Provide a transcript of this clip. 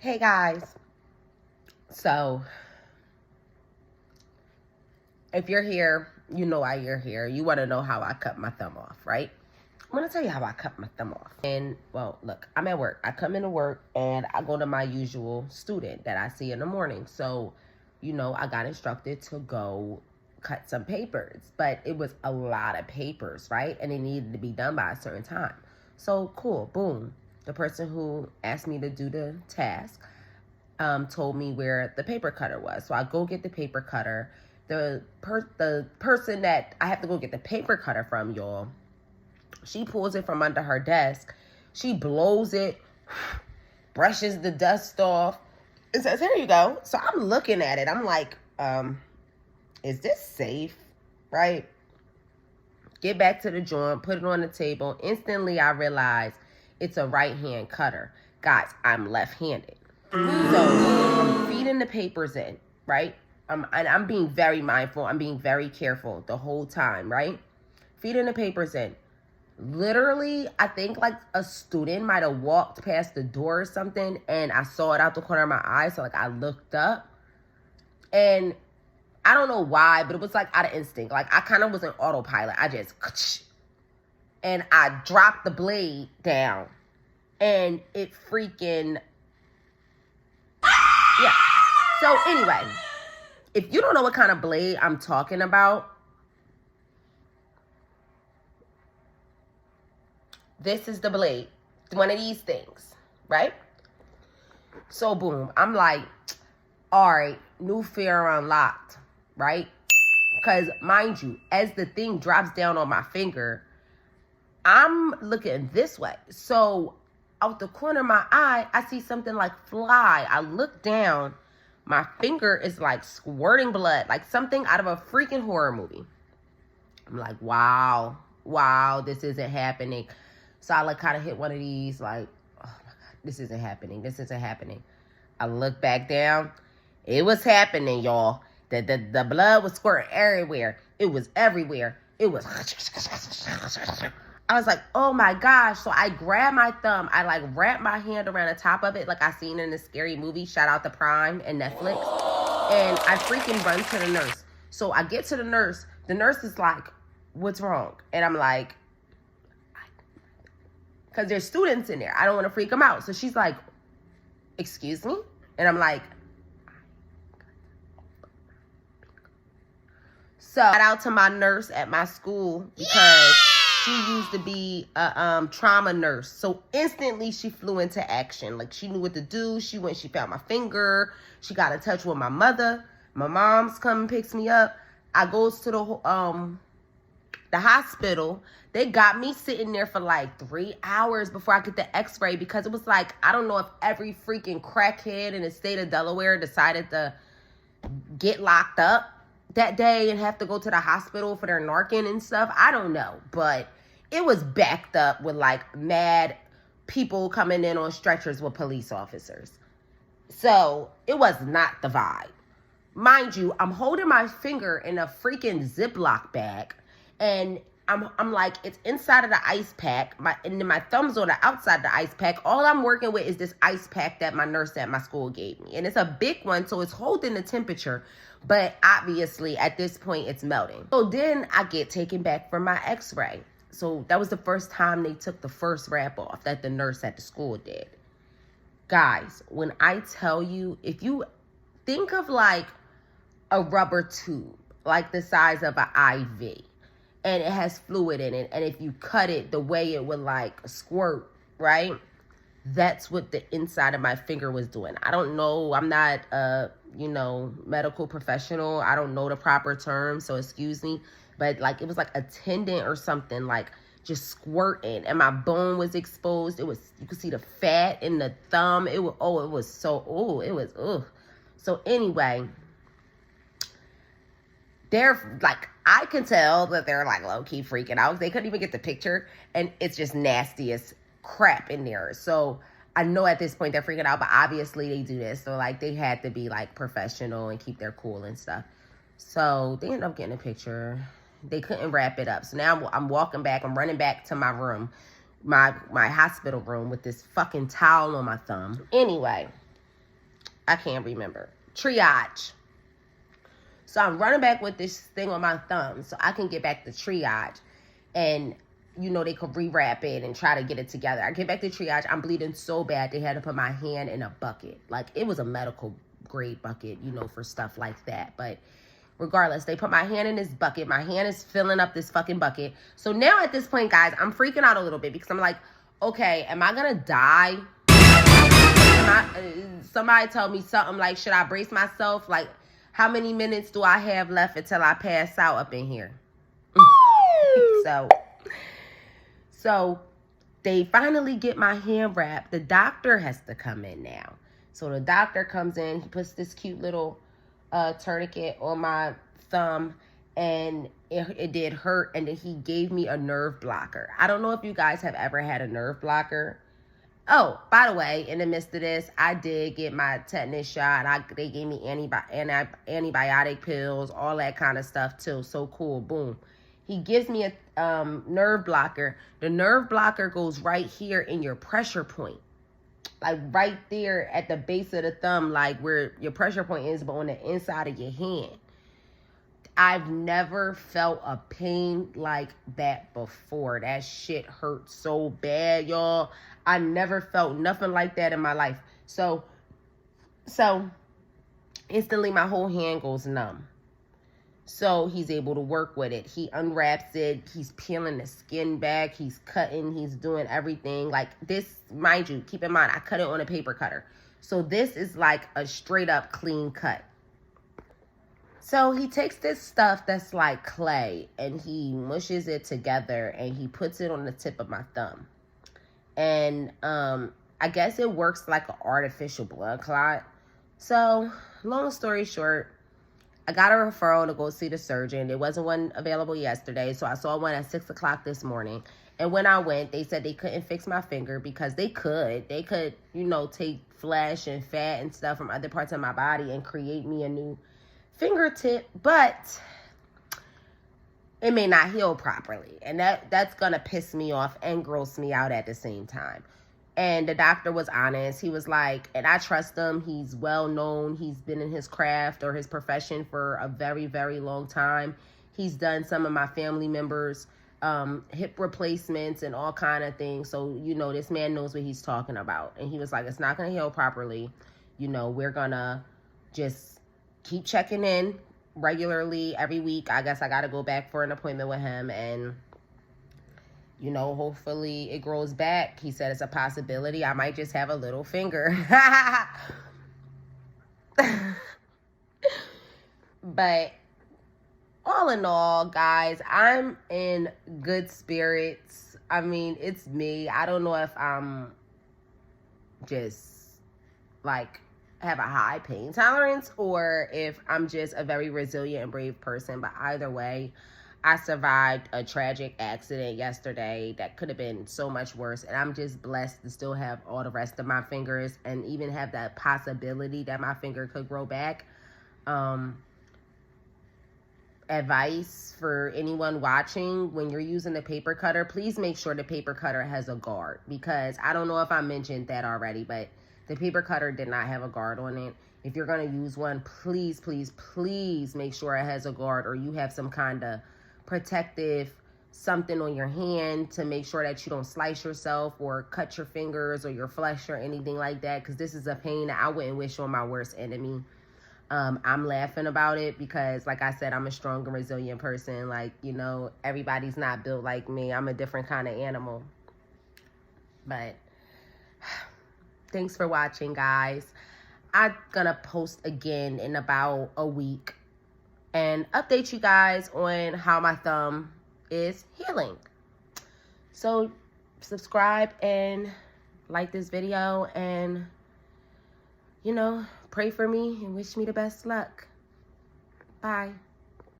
Hey guys, so if you're here, you know why you're here. You want to know how I cut my thumb off, right? I'm going to tell you how I cut my thumb off. And, well, look, I'm at work. I come into work and I go to my usual student that I see in the morning. So, I got instructed to go cut some papers. But it was a lot of papers, right? And it needed to be done by a certain time. So, cool, boom. The person who asked me to do the task told me where the paper cutter was. So I go get the paper cutter. The person that I have to go get the paper cutter from, y'all, she pulls it from under her desk. She blows it, brushes the dust off, and says, "Here you go." So I'm looking at it. I'm like, is this safe? Right? Get back to the joint, put it on the table. Instantly, I realize it's a right-hand cutter. Guys, I'm left-handed. So I'm feeding the papers in, right? And I'm being very mindful. I'm being very careful the whole time, right? Feeding the papers in. Literally, I think like a student might have walked past the door or something, and I saw it out the corner of my eye. So like I looked up, and I don't know why, but it was like out of instinct. Like I kind of was in autopilot. I just, and I dropped the blade down, and it freaking, yeah. So anyway, if you don't know what kind of blade I'm talking about, this is the blade. One of these things, right? So boom, I'm like, all right, new fear unlocked, right? Because mind you, as the thing drops down on my finger, I'm looking this way. So out the corner of my eye, I see something like fly. I look down. My finger is like squirting blood, like something out of a freaking horror movie. I'm like, wow, this isn't happening. So I like kind of hit one of these, like, oh my God, this isn't happening. I look back down. It was happening, y'all. The blood was squirting everywhere. It was everywhere. It was. I was like, oh my gosh. So I grabbed my thumb. I like wrapped my hand around the top of it like I seen in a scary movie. Shout out to Prime and Netflix. And I freaking run to the nurse. So I get to the nurse. The nurse is like, what's wrong? And I'm like, because there's students in there. I don't want to freak them out. So she's like, excuse me? And I'm like, so shout out to my nurse at my school because she used to be a trauma nurse. So instantly she flew into action. Like she knew what to do. She found my finger. She got in touch with my mother. My mom's come and picks me up. I goes to the hospital. They got me sitting there for like 3 hours before I get the x-ray because it was like, I don't know if every freaking crackhead in the state of Delaware decided to get locked up that day and have to go to the hospital for their Narcan and stuff. I don't know, but it was backed up with like mad people coming in on stretchers with police officers. So it was not the vibe. Mind you, I'm holding my finger in a freaking Ziploc bag, and I'm like, it's inside of the ice pack. And then my thumb's on the outside of the ice pack. All I'm working with is this ice pack that my nurse at my school gave me. And it's a big one, so it's holding the temperature. But obviously, at this point, it's melting. So then I get taken back for my x-ray. So that was the first time they took the first wrap off that the nurse at the school did. Guys, when I tell you, if you think of like a rubber tube, like the size of an IV, and it has fluid in it, and if you cut it the way it would like squirt, right? That's what the inside of my finger was doing. I don't know. I'm not a, medical professional. I don't know the proper term, so excuse me. But like, it was like a tendon or something, like just squirting, and my bone was exposed. You could see the fat in the thumb. So anyway, they're like, I can tell that they're like low-key freaking out. They couldn't even get the picture, and it's just nasty as crap in there. So I know at this point they're freaking out, but obviously they do this. So like they had to be like professional and keep their cool and stuff. So they ended up getting a picture. They couldn't wrap it up. So now I'm walking back. I'm running back to my room, my hospital room with this fucking towel on my thumb. Anyway, I can't remember. Triage. So I'm running back with this thing on my thumb so I can get back to triage. And, you know, they could rewrap it and try to get it together. I get back to triage. I'm bleeding so bad they had to put my hand in a bucket. Like, it was a medical grade bucket, you know, for stuff like that. But regardless, they put my hand in this bucket. My hand is filling up this fucking bucket. So now at this point, guys, I'm freaking out a little bit because I'm like, okay, am I going to die? Somebody told me something like, should I brace myself? Like, how many minutes do I have left until I pass out up in here? So they finally get my hand wrapped. The doctor has to come in now. So the doctor comes in. He puts this cute little tourniquet on my thumb, and it did hurt. And then he gave me a nerve blocker. I don't know if you guys have ever had a nerve blocker. Oh, by the way, in the midst of this, I did get my tetanus shot. They gave me antibiotic pills, all that kind of stuff too. So cool. Boom. He gives me a nerve blocker. The nerve blocker goes right here in your pressure point. Like right there at the base of the thumb, like where your pressure point is, but on the inside of your hand. I've never felt a pain like that before. That shit hurt so bad, y'all. I never felt nothing like that in my life. So instantly my whole hand goes numb. So he's able to work with it. He unwraps it. He's peeling the skin back. He's cutting. He's doing everything. Like this, mind you, keep in mind, I cut it on a paper cutter. So this is like a straight up clean cut. So he takes this stuff that's like clay and he mushes it together and he puts it on the tip of my thumb. And I guess it works like an artificial blood clot. So long story short, I got a referral to go see the surgeon. There wasn't one available yesterday, so I saw one at 6 o'clock this morning. And when I went, they said they couldn't fix my finger because they could, you know, take flesh and fat and stuff from other parts of my body and create me a new fingertip, but it may not heal properly. And that's going to piss me off and gross me out at the same time. And the doctor was honest. He was like, and I trust him. He's well known. He's been in his craft or his profession for a very, very long time. He's done some of my family members' hip replacements and all kind of things. So, you know, this man knows what he's talking about. And he was like, it's not going to heal properly. You know, we're going to just keep checking in regularly every week. I guess I got to go back for an appointment with him and, you know, hopefully it grows back. He said it's a possibility. I might just have a little finger. But all in all, guys, I'm in good spirits. I mean, it's me. I don't know if I'm just like have a high pain tolerance or if I'm just a very resilient and brave person. But either way, I survived a tragic accident yesterday that could have been so much worse. And I'm just blessed to still have all the rest of my fingers and even have that possibility that my finger could grow back. Advice for anyone watching, when you're using the paper cutter, please make sure the paper cutter has a guard, because I don't know if I mentioned that already, but the paper cutter did not have a guard on it. If you're going to use one, please, please, please make sure it has a guard, or you have some kind of protective something on your hand to make sure that you don't slice yourself or cut your fingers or your flesh or anything like that, because this is a pain that I wouldn't wish on my worst enemy. I'm laughing about it because, like I said, I'm a strong and resilient person. Like, you know, everybody's not built like me. I'm a different kind of animal. But thanks for watching, guys. I'm gonna post again in about a week and update you guys on how my thumb is healing. So subscribe and like this video, and, you know, pray for me and wish me the best luck. Bye.